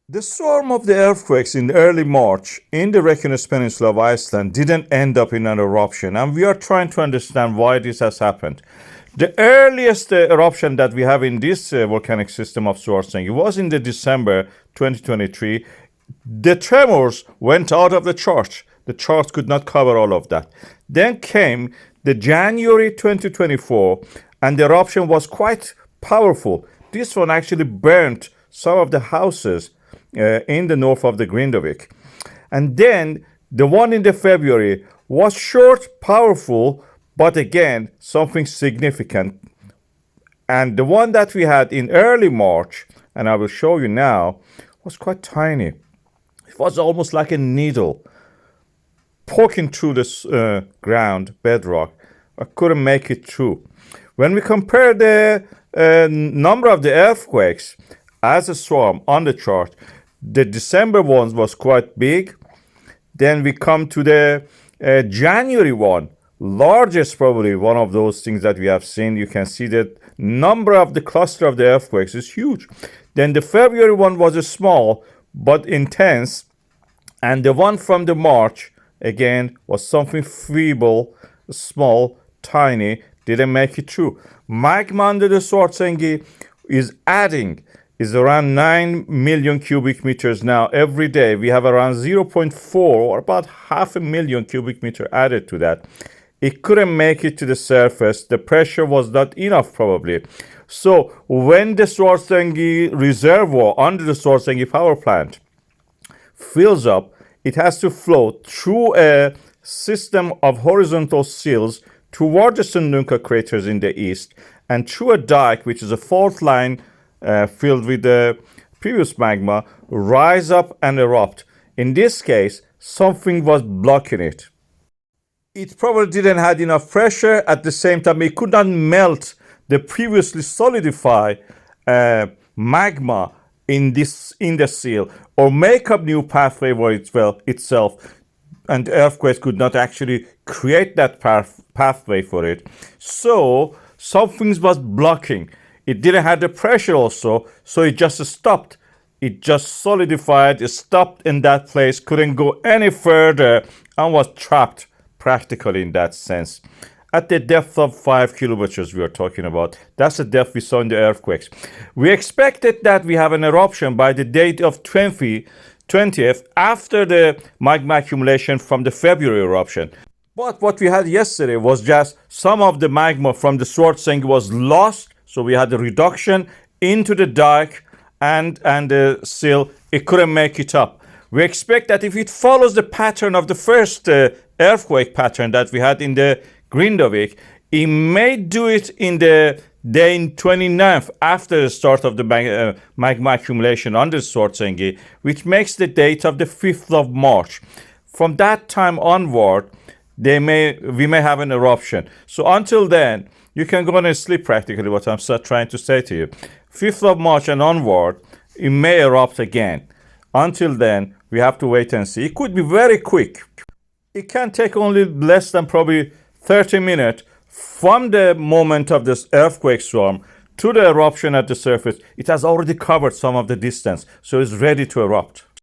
The swarm of the earthquakes in early March in the Reykjanes Peninsula of Iceland didn't end up in an eruption, and we are trying to understand why this has happened. The earliest eruption that we have in this volcanic system of Svartsengi was in the December 2023. The tremors went out of the chart. The chart could not cover all of that. Then came the January 2024, and the eruption was quite powerful. This one actually burnt some of the houses in the north of the Grindavik. And then the one in the February was short, powerful, but again, something significant. And the one that we had in early March, and I will show you now, was quite tiny. It was almost like a needle poking through the ground, bedrock. I couldn't make it through. When we compare the number of the earthquakes as a swarm on the chart, the December ones was quite big. Then we come to the January one, largest probably one of those things that we have seen. You can see that number of the cluster of the earthquakes is huge. Then the February one was a small but intense, and the one from the March again was something feeble, small, tiny, didn't make it through. Magma under the Svartsengi is around 9 million cubic meters now. Every day we have around 0.4 or about 500,000 cubic meter added to that. It couldn't make it to the surface. The pressure was not enough probably. So when the Svartsengi reservoir under the Svartsengi power plant fills up, it has to flow through a system of horizontal sills toward the Sundhnúka craters in the east and through a dike, which is a fault line filled with the previous magma, rise up and erupt. In this case, something was blocking it. It probably didn't have enough pressure. At the same time, it could not melt the previously solidified magma in the seal or make up new pathway for itself. And the earthquakes could not actually create that pathway for it. So something was blocking. It didn't have the pressure also, so it just stopped. It just solidified, it stopped in that place, couldn't go any further, and was trapped practically in that sense. At the depth of 5 kilometers we are talking about. That's the depth we saw in the earthquakes. We expected that we have an eruption by the date of 20th after the magma accumulation from the February eruption. But what we had yesterday was just some of the magma from the Svartsengi was lost. So we had a reduction into the dike and the sill. It couldn't make it up. We expect that if it follows the pattern of the first earthquake pattern that we had in the Grindavik, it may do it in the day 29th after the start of the magma accumulation under Svartsengi, which makes the date of the 5th of March. From that time onward, we may have an eruption. So until then, you can go on and sleep practically, what I'm trying to say to you. 5th of March and onward, it may erupt again. Until then, we have to wait and see. It could be very quick. It can take only less than probably 30 minutes from the moment of this earthquake swarm to the eruption at the surface. It has already covered some of the distance, so it's ready to erupt.